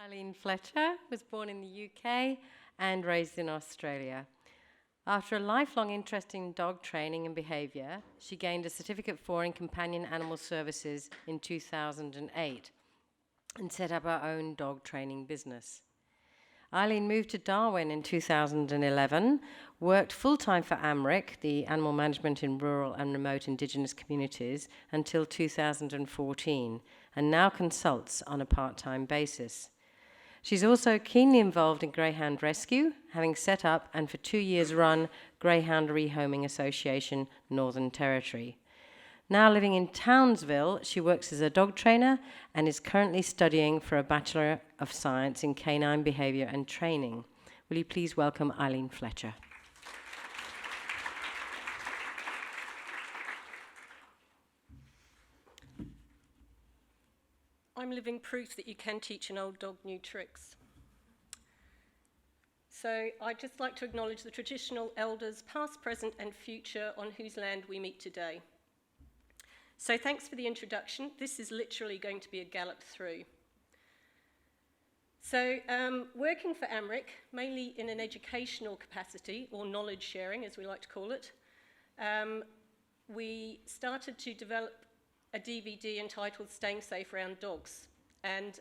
Eileen Fletcher was born in the UK and raised in Australia. After a lifelong interest in dog training and behaviour, she gained a Certificate 4 in Companion Animal Services in 2008 and set up her own dog training business. Eileen moved to Darwin in 2011, worked full-time for AMRRIC, the Animal Management in Rural and Remote Indigenous Communities, until 2014, and now consults on a part-time basis. She's also keenly involved in greyhound rescue, having set up and for 2 years run Greyhound Rehoming Association Northern Territory. Now living in Townsville, she works as a dog trainer and is currently studying for a Bachelor of Science in Canine Behaviour and Training. Will you please welcome Eileen Fletcher? I'm living proof that you can teach an old dog new tricks. So I'd just like to acknowledge the traditional elders, past, present and future, on whose land we meet today. So thanks for the introduction. This is literally going to be a gallop through. So working for AMRRIC, mainly in an educational capacity, or knowledge sharing as we like to call it, we started to develop a DVD entitled Staying Safe Around Dogs. And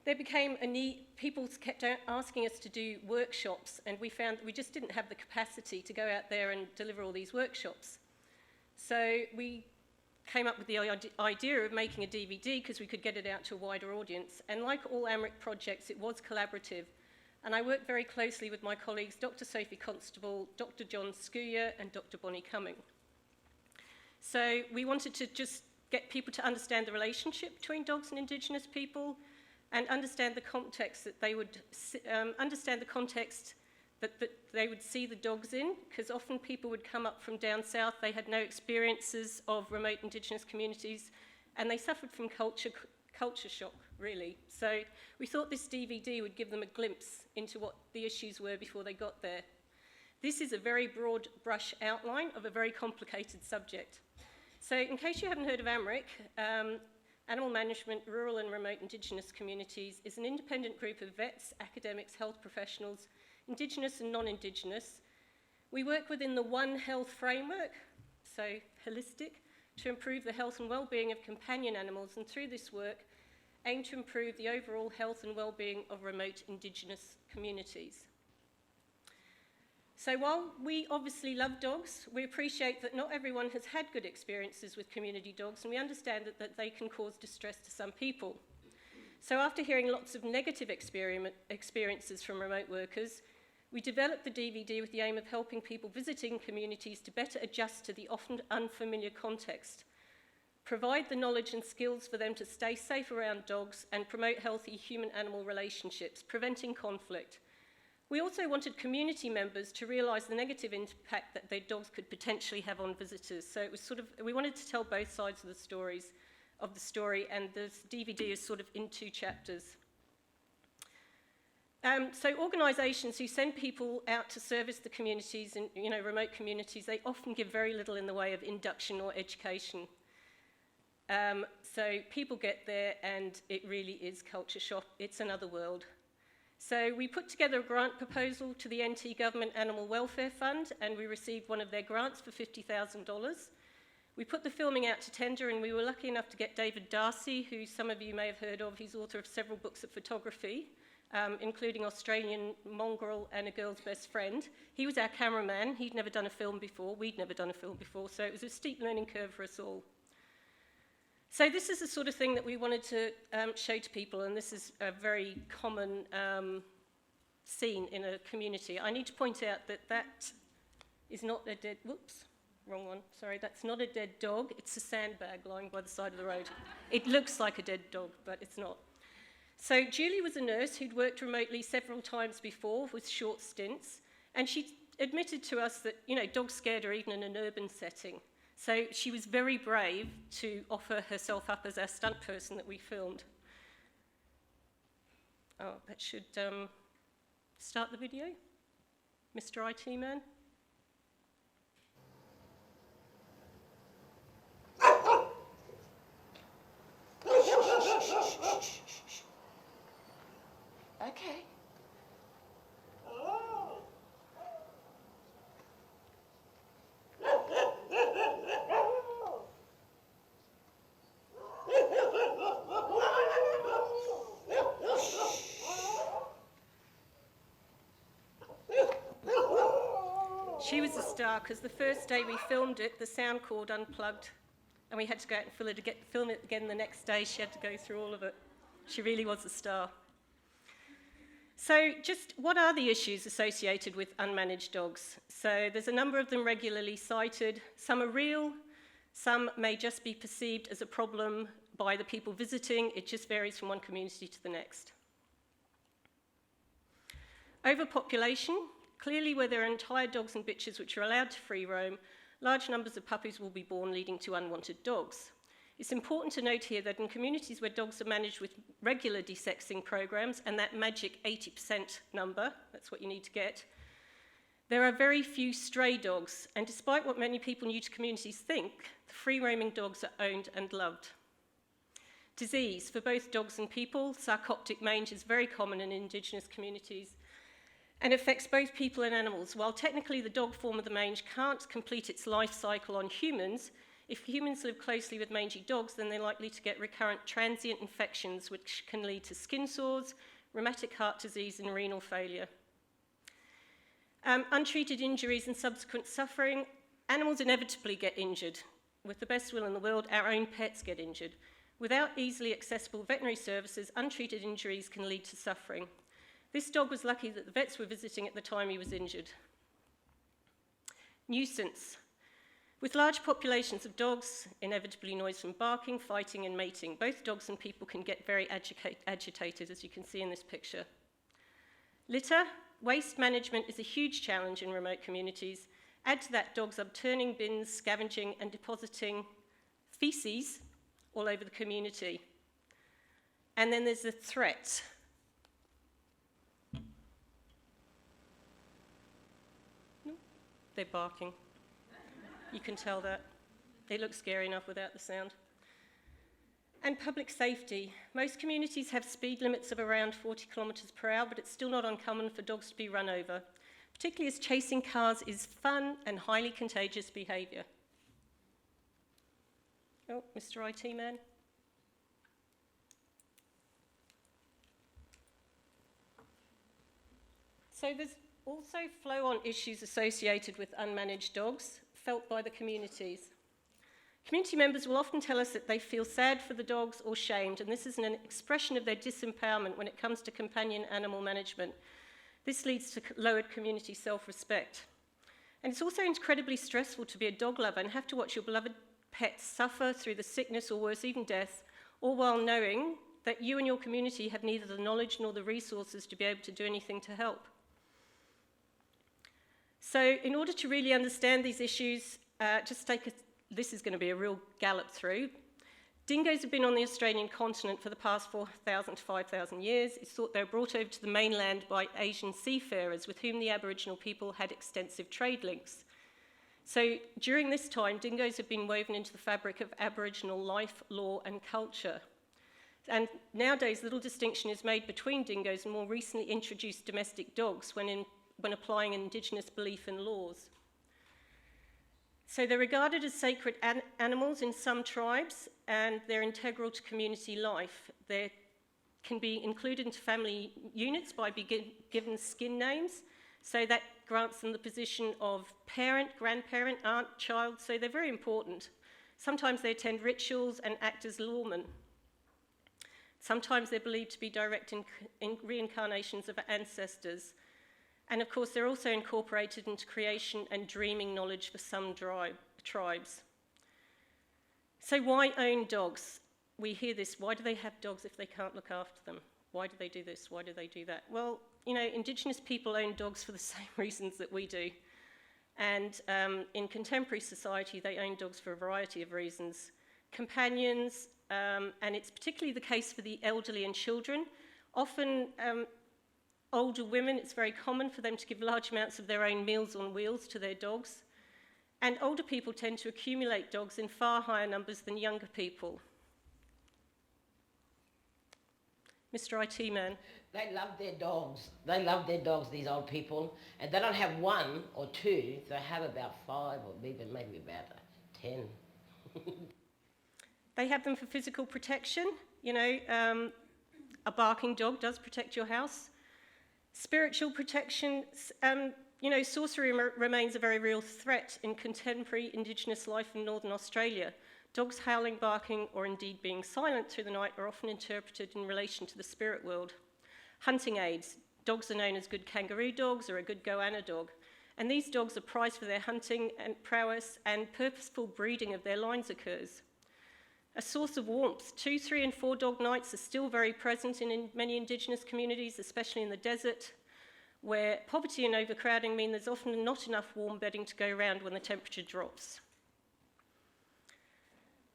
there became a need, people kept asking us to do workshops, and we found that we just didn't have the capacity to go out there and deliver all these workshops. So we came up with the idea of making a DVD because we could get it out to a wider audience. And like all AMRRIC projects, it was collaborative. And I worked very closely with my colleagues, Dr. Sophie Constable, Dr. John Skooyer, and Dr. Bonnie Cumming. So we wanted to just get people to understand the relationship between dogs and Indigenous people and understand the context that they would that they would see the dogs in, because often people would come up from down south, they had no experiences of remote Indigenous communities, and they suffered from culture shock, really. So we thought this DVD would give them a glimpse into what the issues were before they got there. This is a very broad brush outline of a very complicated subject. So in case you haven't heard of AMRRIC, Animal Management, Rural and Remote Indigenous Communities is an independent group of vets, academics, health professionals, Indigenous and non-Indigenous. We work within the One Health framework, so holistic, to improve the health and well-being of companion animals, and through this work, aim to improve the overall health and well-being of remote Indigenous communities. So while we obviously love dogs, we appreciate that not everyone has had good experiences with community dogs, and we understand that they can cause distress to some people. So after hearing lots of negative experiences from remote workers, we developed the DVD with the aim of helping people visiting communities to better adjust to the often unfamiliar context, provide the knowledge and skills for them to stay safe around dogs, and promote healthy human-animal relationships, preventing conflict. We also wanted community members to realise the negative impact that their dogs could potentially have on visitors. So it was we wanted to tell both sides of the story, and this DVD is sort of in 2 chapters. So organisations who send people out to service the communities in remote communities, they often give very little in the way of induction or education. So people get there and it really is culture shock. It's another world. So we put together a grant proposal to the NT Government Animal Welfare Fund, and we received one of their grants for $50,000. We put the filming out to tender, and we were lucky enough to get David Darcy, who some of you may have heard of. He's author of several books of photography, including Australian Mongrel and A Girl's Best Friend. He was our cameraman. He'd never done a film before. We'd never done a film before, so it was a steep learning curve for us all. So this is the sort of thing that we wanted to show to people, and this is a very common scene in a community. I need to point out that that is not a dead... Whoops. Wrong one, sorry, that's not a dead dog, it's a sandbag lying by the side of the road. It looks like a dead dog, but it's not. So Julie was a nurse who'd worked remotely several times before with short stints, and she admitted to us that, dogs scared her even in an urban setting. So she was very brave to offer herself up as our stunt person that we filmed. Oh, that should start the video. Mr. IT man. Okay. She was a star because the first day we filmed it, the sound cord unplugged and we had to go out and film it again the next day. She had to go through all of it. She really was a star. So just what are the issues associated with unmanaged dogs? So there's a number of them regularly cited. Some are real, some may just be perceived as a problem by the people visiting. It just varies from one community to the next. Overpopulation. Clearly, where there are entire dogs and bitches which are allowed to free roam, large numbers of puppies will be born, leading to unwanted dogs. It's important to note here that in communities where dogs are managed with regular desexing programs, and that magic 80% number, that's what you need to get, there are very few stray dogs, and despite what many people new to communities think, the free-roaming dogs are owned and loved. Disease, for both dogs and people, sarcoptic mange is very common in Indigenous communities, and affects both people and animals. While technically the dog form of the mange can't complete its life cycle on humans, if humans live closely with mangy dogs, then they're likely to get recurrent transient infections which can lead to skin sores, rheumatic heart disease and renal failure. Untreated injuries and subsequent suffering. Animals inevitably get injured. With the best will in the world, our own pets get injured. Without easily accessible veterinary services, untreated injuries can lead to suffering. This dog was lucky that the vets were visiting at the time he was injured. Nuisance. With large populations of dogs, inevitably noise from barking, fighting and mating. Both dogs and people can get very agitated, as you can see in this picture. Litter. Waste management is a huge challenge in remote communities. Add to that dogs upturning bins, scavenging and depositing feces all over the community. And then there's the threat. They're barking. You can tell that. They look scary enough without the sound. And public safety. Most communities have speed limits of around 40 kilometres per hour, but it's still not uncommon for dogs to be run over, particularly as chasing cars is fun and highly contagious behaviour. Oh, Mr. IT man. So there's also flow-on issues associated with unmanaged dogs felt by the communities. Community members will often tell us that they feel sad for the dogs or shamed, and this is an expression of their disempowerment when it comes to companion animal management. This leads to lowered community self-respect. And it's also incredibly stressful to be a dog lover and have to watch your beloved pets suffer through the sickness or worse, even death, all while knowing that you and your community have neither the knowledge nor the resources to be able to do anything to help. So in order to really understand these issues, this is going to be a real gallop through. Dingoes have been on the Australian continent for the past 4,000 to 5,000 years. It's thought they were brought over to the mainland by Asian seafarers with whom the Aboriginal people had extensive trade links. So during this time, dingoes have been woven into the fabric of Aboriginal life, law and culture. And nowadays, little distinction is made between dingoes and more recently introduced domestic dogs when applying Indigenous belief and laws. So they're regarded as sacred animals in some tribes, and they're integral to community life. They can be included into family units by being given skin names, so that grants them the position of parent, grandparent, aunt, child, so they're very important. Sometimes they attend rituals and act as lawmen. Sometimes they're believed to be direct reincarnations of ancestors. And of course, they're also incorporated into creation and dreaming knowledge for some tribes. So why own dogs? We hear this, why do they have dogs if they can't look after them? Why do they do this? Why do they do that? Well, you know, Indigenous people own dogs for the same reasons that we do. And in contemporary society, they own dogs for a variety of reasons. Companions, and it's particularly the case for the elderly and children. Often, older women, it's very common for them to give large amounts of their own meals on wheels to their dogs. And older people tend to accumulate dogs in far higher numbers than younger people. Mr. IT man. They love their dogs. They love their dogs, these old people. And they don't have one or two, they have about 5 or even maybe about 10. They have them for physical protection. A barking dog does protect your house. Spiritual protection, sorcery remains a very real threat in contemporary Indigenous life in Northern Australia. Dogs howling, barking, or indeed being silent through the night are often interpreted in relation to the spirit world. Hunting aids. Dogs are known as good kangaroo dogs or a good goanna dog. And these dogs are prized for their hunting and prowess, and purposeful breeding of their lines occurs. A source of warmth. 2, 3 and 4 dog nights are still very present in many Indigenous communities, especially in the desert, where poverty and overcrowding mean there's often not enough warm bedding to go around when the temperature drops.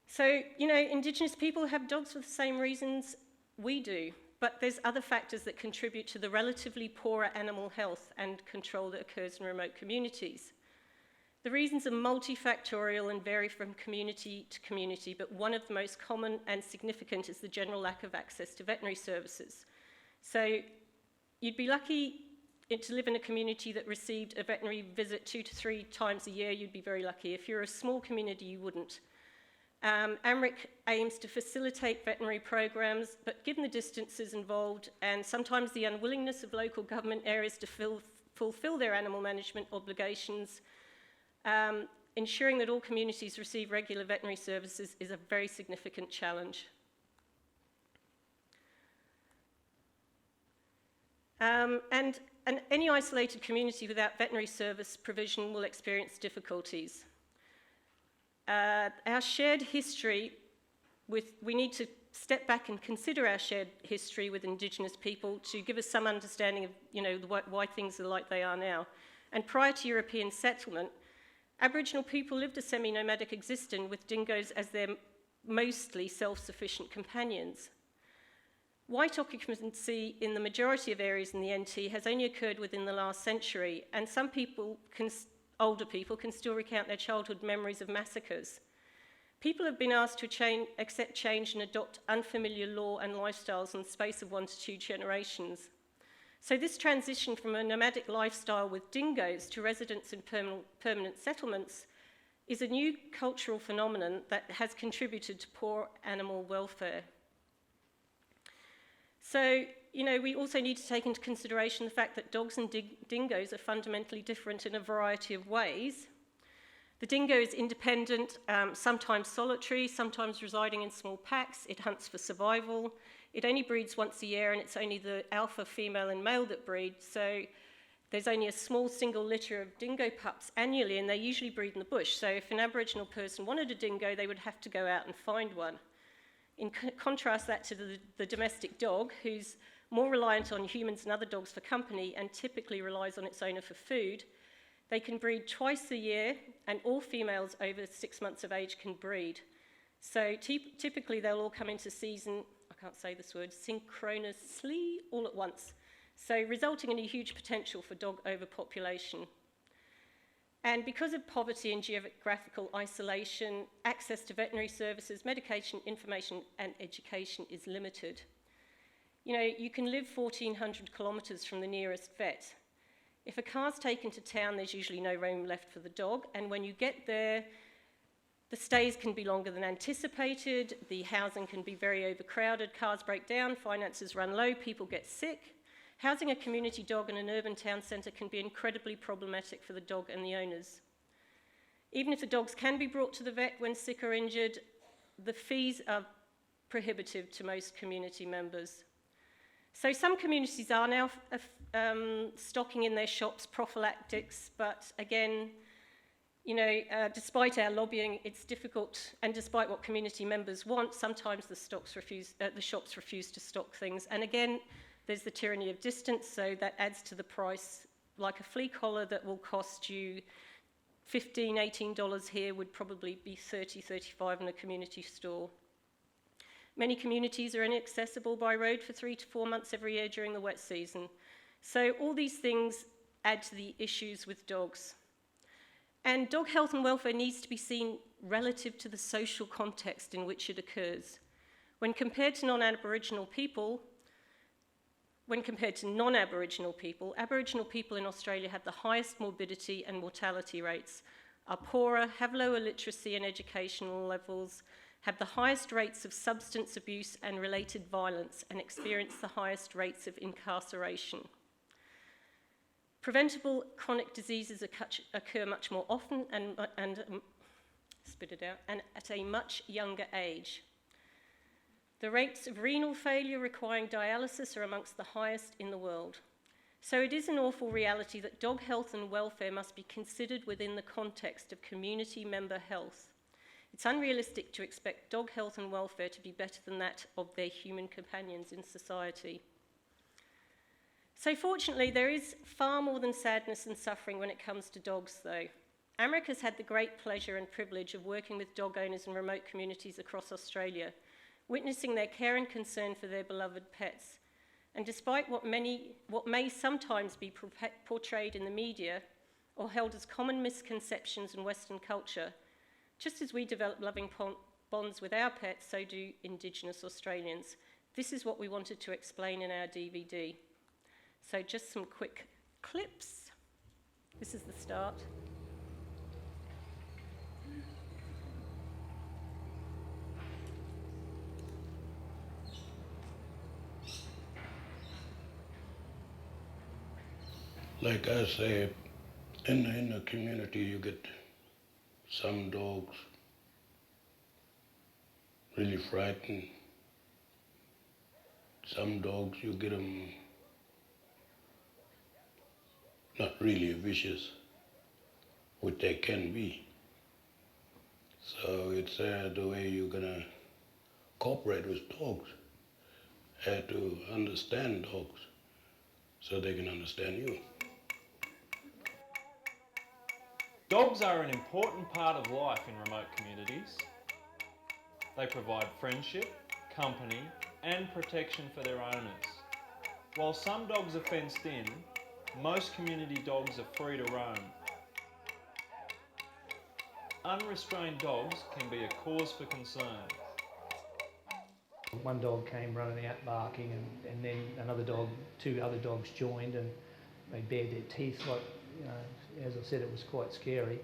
So, Indigenous people have dogs for the same reasons we do, but there's other factors that contribute to the relatively poorer animal health and control that occurs in remote communities. The reasons are multifactorial and vary from community to community, but one of the most common and significant is the general lack of access to veterinary services. So you'd be lucky to live in a community that received a veterinary visit 2 to 3 times a year. You'd be very lucky. If you're a small community, you wouldn't. AMRRIC aims to facilitate veterinary programs, but given the distances involved and sometimes the unwillingness of local government areas to fulfill their animal management obligations, ensuring that all communities receive regular veterinary services is a very significant challenge. And any isolated community without veterinary service provision will experience difficulties. Our shared history we need to step back and consider our shared history with Indigenous people to give us some understanding of, why things are like they are now. And prior to European settlement, Aboriginal people lived a semi-nomadic existence with dingoes as their mostly self-sufficient companions. White occupancy in the majority of areas in the NT has only occurred within the last century, and some people, older people, can still recount their childhood memories of massacres. People have been asked to accept change and adopt unfamiliar law and lifestyles in the space of 1 to 2 generations. So this transition from a nomadic lifestyle with dingoes to residence in permanent settlements is a new cultural phenomenon that has contributed to poor animal welfare. So, we also need to take into consideration the fact that dogs and dingoes are fundamentally different in a variety of ways. The dingo is independent, sometimes solitary, sometimes residing in small packs. It hunts for survival. It only breeds once a year, and it's only the alpha female and male that breed. So there's only a small single litter of dingo pups annually, and they usually breed in the bush. So if an Aboriginal person wanted a dingo, they would have to go out and find one. In contrast that to the domestic dog, who's more reliant on humans and other dogs for company and typically relies on its owner for food. They can breed twice a year, and all females over 6 months of age can breed. So typically they'll all come into season, I can't say this word, synchronously, all at once. So resulting in a huge potential for dog overpopulation. And because of poverty and geographical isolation, access to veterinary services, medication, information, and education is limited. You can live 1,400 kilometres from the nearest vet. If a car's taken to town, there's usually no room left for the dog, and when you get there, the stays can be longer than anticipated, the housing can be very overcrowded, cars break down, finances run low, people get sick. Housing a community dog in an urban town centre can be incredibly problematic for the dog and the owners. Even if the dogs can be brought to the vet when sick or injured, the fees are prohibitive to most community members. So some communities are now stocking in their shops prophylactics, but again, despite our lobbying, it's difficult, and despite what community members want, sometimes the shops refuse to stock things. And again, there's the tyranny of distance, so that adds to the price. Like a flea collar that will cost you $15, $18 here would probably be $30, $35 in a community store. Many communities are inaccessible by road for 3 to 4 months every year during the wet season. So all these things add to the issues with dogs. And dog health and welfare needs to be seen relative to the social context in which it occurs. When compared to non-Aboriginal people, when compared to non-Aboriginal people, Aboriginal people in Australia have the highest morbidity and mortality rates, are poorer, have lower literacy and educational levels, have the highest rates of substance abuse and related violence, and experience the highest rates of incarceration. Preventable chronic diseases occur much more often and at a much younger age. The rates of renal failure requiring dialysis are amongst the highest in the world. So it is an awful reality that dog health and welfare must be considered within the context of community member health. It's unrealistic to expect dog health and welfare to be better than that of their human companions in society. So fortunately, there is far more than sadness and suffering when it comes to dogs, though. AMRRIC has had the great pleasure and privilege of working with dog owners in remote communities across Australia, witnessing their care and concern for their beloved pets. And despite what may sometimes be portrayed in the media or held as common misconceptions in Western culture, just as we develop loving bonds with our pets, so do Indigenous Australians. This is what we wanted to explain in our DVD. So just some quick clips. This is the start. Like I say, in the community you get some dogs really frightened. Some dogs you get them not really vicious, which they can be. So it's the way you're gonna cooperate with dogs. Have to understand dogs so they can understand you. Dogs are an important part of life in remote communities. They provide friendship, company, and protection for their owners. While some dogs are fenced in, most community dogs are free to roam. Unrestrained dogs can be a cause for concern. One dog came running out barking and then two other dogs joined and they bared their teeth like, as I said, it was quite scary.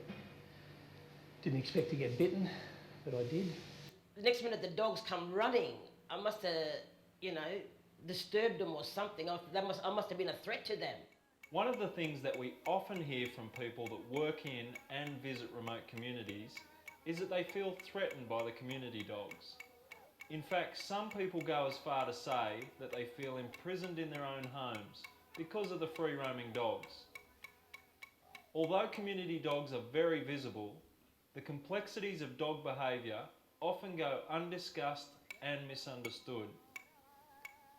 Didn't expect to get bitten, but I did. The next minute the dogs come running. I must have, disturbed them or something. I must have been a threat to them. One of the things that we often hear from people that work in and visit remote communities is that they feel threatened by the community dogs. In fact, some people go as far to say that they feel imprisoned in their own homes because of the free roaming dogs. Although community dogs are very visible, the complexities of dog behaviour often go undiscussed and misunderstood.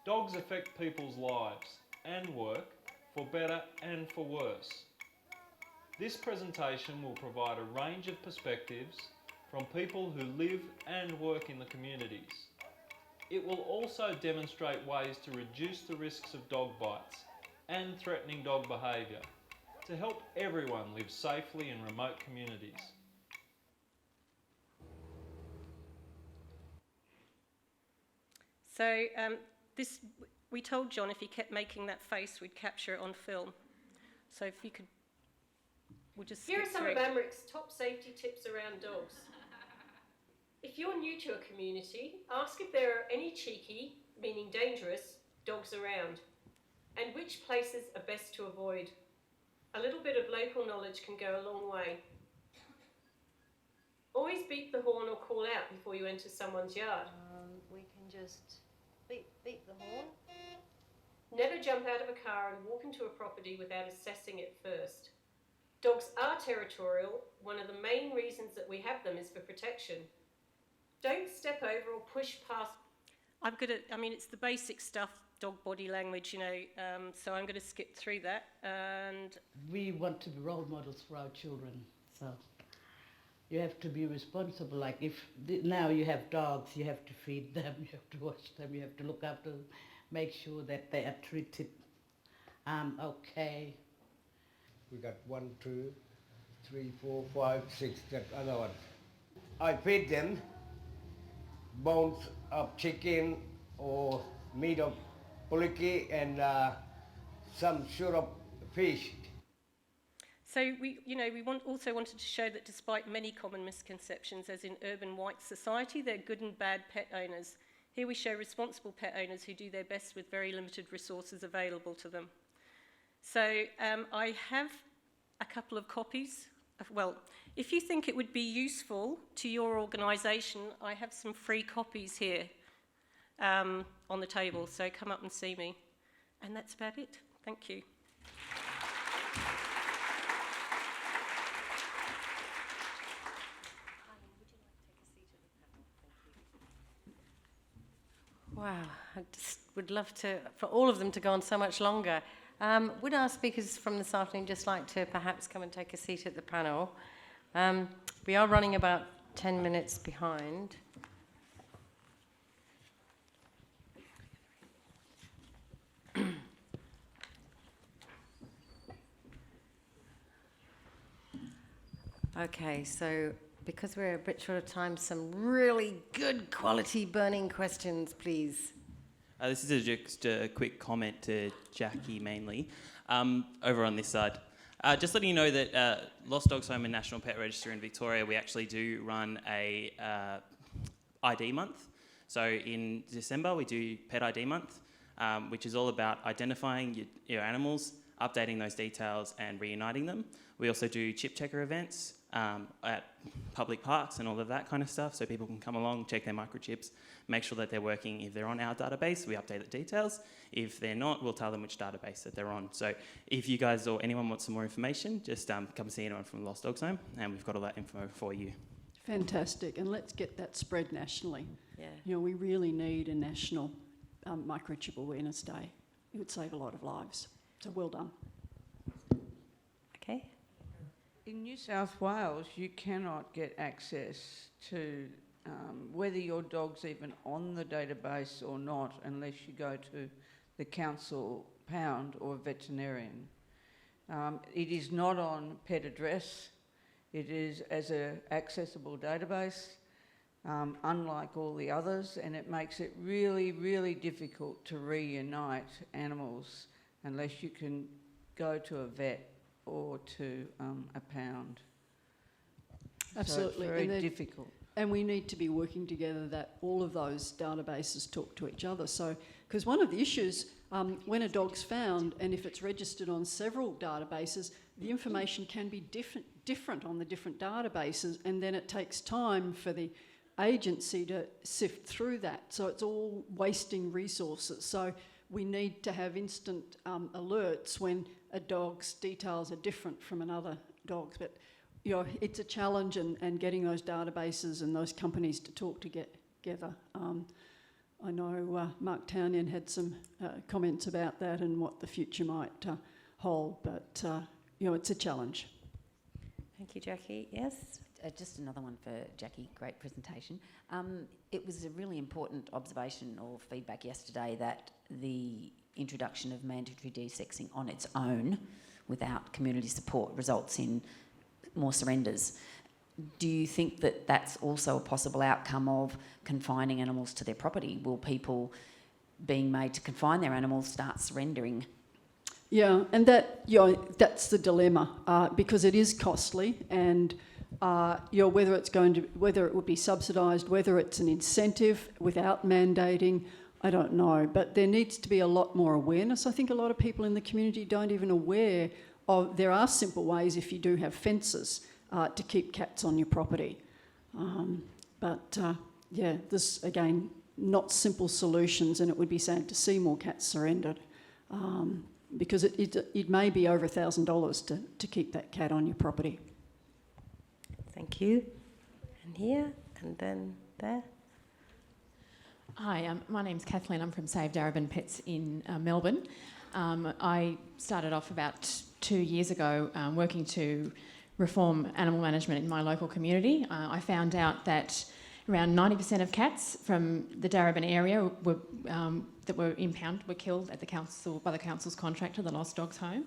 Dogs affect people's lives and work for better and for worse. This presentation will provide a range of perspectives from people who live and work in the communities. It will also demonstrate ways to reduce the risks of dog bites and threatening dog behaviour to help everyone live safely in remote communities. So we told John if he kept making that face, we'd capture it on film. So if you could, we'll just Here are skip some through. of AMRRIC's top safety tips around dogs. If you're new to a community, ask if there are any cheeky, meaning dangerous, dogs around, and which places are best to avoid. A little bit of local knowledge can go a long way. Always beep the horn or call out before you enter someone's yard. We can just beep the horn. Never jump out of a car and walk into a property without assessing it first. Dogs are territorial. One of the main reasons that we have them is for protection. Don't step over or push past. It's the basic stuff, dog body language, so I'm going to skip through that. And we want to be role models for our children, so you have to be responsible. Like now you have dogs, you have to feed them, you have to wash them, you have to look after them, make sure that they are treated okay. We got 1, 2, 3, 4, 5, 6, that other one. I feed them bones of chicken or meat of poliki and some syrup fish. So we also wanted to show that despite many common misconceptions, as in urban white society, there are good and bad pet owners. Here we show responsible pet owners who do their best with very limited resources available to them. So I have a couple of copies. If you think it would be useful to your organisation, I have some free copies here on the table, so come up and see me. And that's about it. Thank you. Wow, I just would love for all of them to go on so much longer. Would our speakers from this afternoon just like to perhaps come and take a seat at the panel? We are running about 10 minutes behind. Okay, so because we're a bit short of time, some really good quality burning questions, please. This is just a quick comment to Jackie mainly, over on this side. Just letting you know that Lost Dogs Home and National Pet Register in Victoria, we actually do run a ID month. So in December we do Pet ID month, which is all about identifying your animals, updating those details and reuniting them. We also do chip checker events at public parks and all of that kind of stuff, so people can come along, check their microchips, make sure that they're working. If they're on our database, we update the details. If they're not, we'll tell them which database that they're on. So if you guys or anyone wants some more information, just come see anyone from Lost Dogs Home, and we've got all that info for you. Fantastic, and let's get that spread nationally. Yeah. You know, we really need a national microchip awareness day. It would save a lot of lives. So well done. Okay. In New South Wales, you cannot get access to whether your dog's even on the database or not unless you go to the council pound or a veterinarian. It is not on pet address. It is as an accessible database, unlike all the others, and it makes it really, really difficult to reunite animals unless you can go to a vet or to a pound. Absolutely. So it's very difficult. And we need to be working together that all of those databases talk to each other. So, because one of the issues, when a dog's found, and if it's registered on several databases, the information can be different on the different databases, and then it takes time for the agency to sift through that. So it's all wasting resources. So we need to have instant alerts when a dog's details are different from another dog's. But you know, it's a challenge, and getting those databases and those companies to talk together. I know Mark Townend had some comments about that and what the future might hold, but you know, it's a challenge. Thank you, Jackie. Yes? Just another one for Jackie. Great presentation. It was a really important observation or feedback yesterday that the introduction of mandatory desexing on its own without community support results in more surrenders. Do you think that that's also a possible outcome of confining animals to their property? Will people being made to confine their animals start surrendering? Yeah, and that, you know, that's the dilemma, because it is costly, and you know, whether it would be subsidised, whether it's an incentive without mandating, I don't know. But there needs to be a lot more awareness. I think a lot of people in the community don't even aware of, there are simple ways if you do have fences to keep cats on your property. Yeah, this, again, not simple solutions, and it would be sad to see more cats surrendered, because it may be over $1,000 to keep that cat on your property. Thank you. And here, and then there. Hi, my name's Kathleen. I'm from Save Darebin Pets in Melbourne. I started off about 2 years ago working to reform animal management in my local community. I found out that around 90% of cats from the Darebin area that were impounded were killed at the council by the council's contractor, the Lost Dogs Home.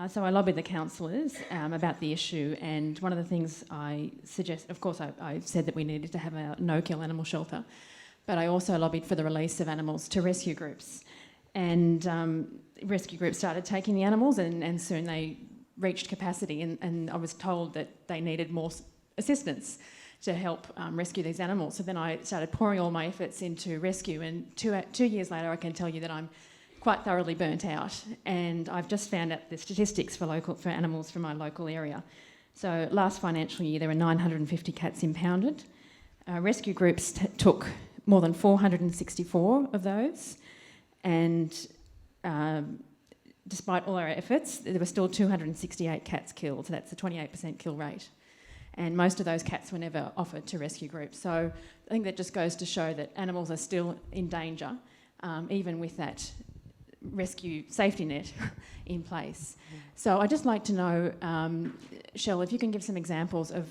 So I lobbied the councillors about the issue, and one of the things I suggest, of course, I said that we needed to have a no-kill animal shelter, but I also lobbied for the release of animals to rescue groups. and rescue groups started taking the animals, and soon they reached capacity, and I was told that they needed more assistance to help rescue these animals. So then I started pouring all my efforts into rescue, and 2 years later I can tell you that I'm quite thoroughly burnt out, and I've just found out the statistics for animals from my local area. So last financial year there were 950 cats impounded. Rescue groups took more than 464 of those, and despite all our efforts, there were still 268 cats killed, so that's a 28% kill rate. And most of those cats were never offered to rescue groups. So I think that just goes to show that animals are still in danger, even with that rescue safety net in place. So I'd just like to know, Shell, if you can give some examples of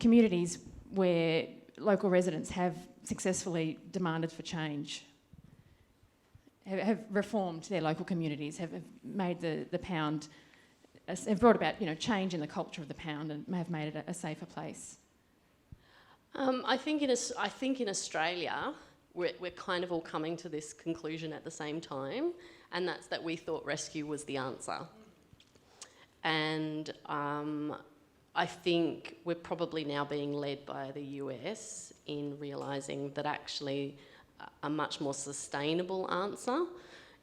communities where local residents have successfully demanded for change, have reformed their local communities, have made the pound, have brought about change in the culture of the pound and have made it a safer place. I think in Australia we're kind of all coming to this conclusion at the same time, and that's that we thought rescue was the answer. And I think we're probably now being led by the US in realising that actually a much more sustainable answer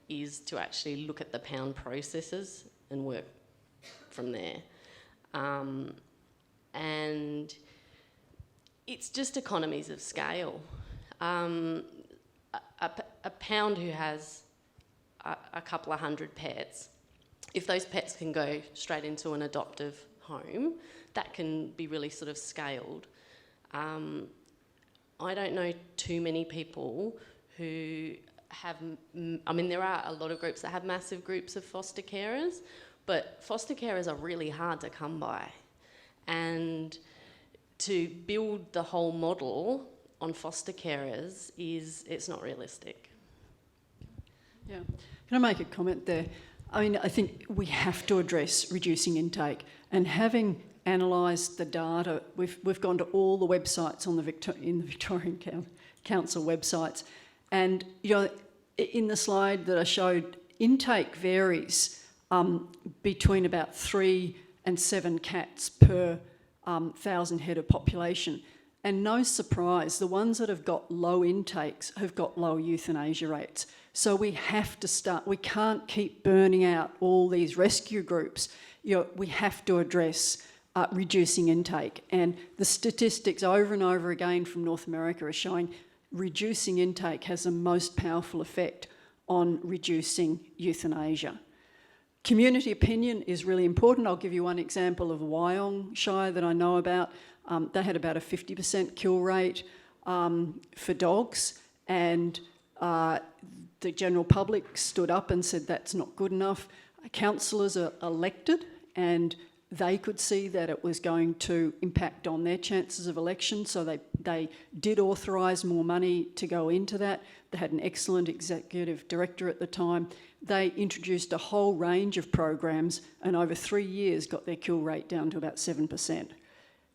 is to actually look at the pound processes and work from there. And it's just economies of scale. A pound who has a couple of hundred pets, if those pets can go straight into an adoptive home, that can be really sort of scaled. I don't know too many people who have, I mean, there are a lot of groups that have massive groups of foster carers, but foster carers are really hard to come by. And to build the whole model on foster carers it's not realistic. Yeah. Can I make a comment there? I mean, I think we have to address reducing intake, and having analysed the data, we've gone to all the websites on the Victorian Council websites, and in the slide that I showed, intake varies between about 3 and 7 cats per 1,000 head of population. And no surprise, the ones that have got low intakes have got low euthanasia rates. So we have to start, we can't keep burning out all these rescue groups. We have to address reducing intake. And the statistics over and over again from North America are showing reducing intake has the most powerful effect on reducing euthanasia. Community opinion is really important. I'll give you one example of Wyong Shire that I know about. They had about a 50% kill rate for dogs, and the general public stood up and said that's not good enough. Councillors are elected, and they could see that it was going to impact on their chances of election, so they did authorise more money to go into that. They had an excellent executive director at the time. They introduced a whole range of programs, and over 3 years got their kill rate down to about 7%.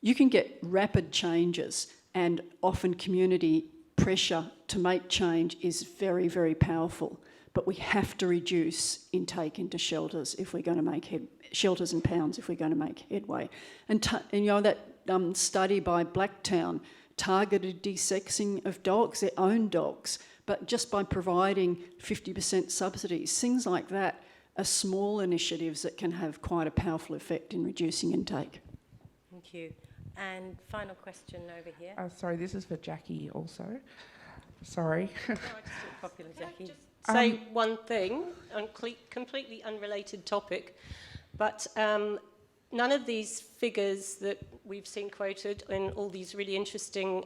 You can get rapid changes, and often community pressure to make change is very, very powerful. But we have to reduce intake into shelters if we're going to make shelters and pounds if we're going to make headway. And that study by Blacktown targeted desexing of dogs, their own dogs, but just by providing 50% subsidies, things like that are small initiatives that can have quite a powerful effect in reducing intake. Thank you. And final question over here. Sorry, this is for Jackie also. Sorry. No, I just look popular, Jackie. Say one thing, on completely unrelated topic, but none of these figures that we've seen quoted in all these really interesting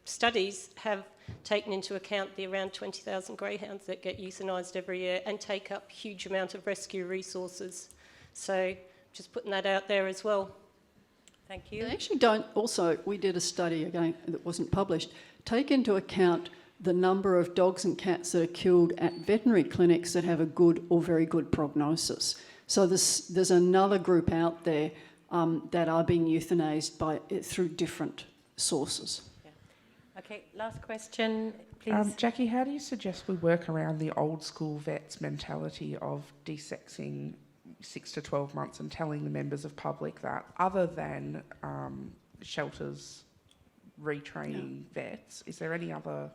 studies have taken into account the around 20,000 greyhounds that get euthanised every year and take up huge amount of rescue resources. So just putting that out there as well. Thank you. They actually don't, also, we did a study again that wasn't published, take into account the number of dogs and cats that are killed at veterinary clinics that have a good or very good prognosis. So there's another group out there that are being euthanised through different sources. Yeah. Okay, last question please. Jackie, how do you suggest we work around the old school vets' mentality of desexing 6 to 12 months and telling the members of public that, other than shelters retraining vets? Is there any other...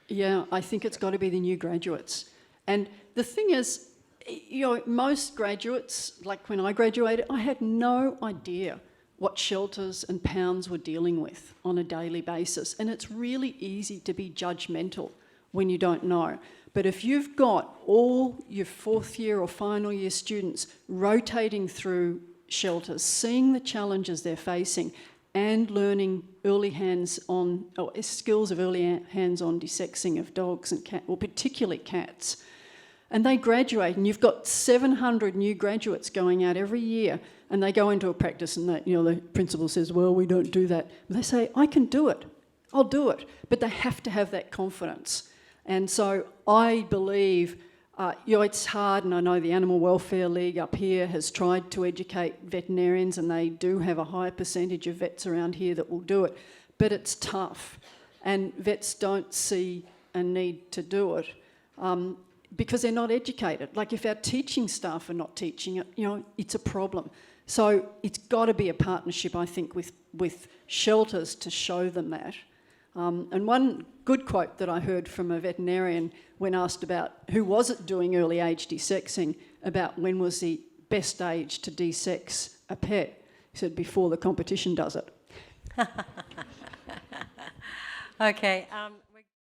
Yeah, I think it's got to be the new graduates. And the thing is, you know, most graduates, like when I graduated, I had no idea what shelters and pounds were dealing with on a daily basis. And it's really easy to be judgmental when you don't know. But if you've got all your fourth year or final year students rotating through shelters, seeing the challenges they're facing and learning early hands-on, or skills of early hands-on desexing of dogs and cats, or particularly cats, and they graduate, and you've got 700 new graduates going out every year, and they go into a practice, and the principal says, well, we don't do that. They say, I can do it, I'll do it. But they have to have that confidence. And so I believe, it's hard, and I know the Animal Welfare League up here has tried to educate veterinarians, and they do have a high percentage of vets around here that will do it, but it's tough, and vets don't see a need to do it. Because they're not educated. Like if our teaching staff are not teaching it, it's a problem. So it's got to be a partnership, I think, with shelters to show them that. And one good quote that I heard from a veterinarian when asked about who was it doing early age desexing, about when was the best age to desex a pet, he said, before the competition does it. Okay.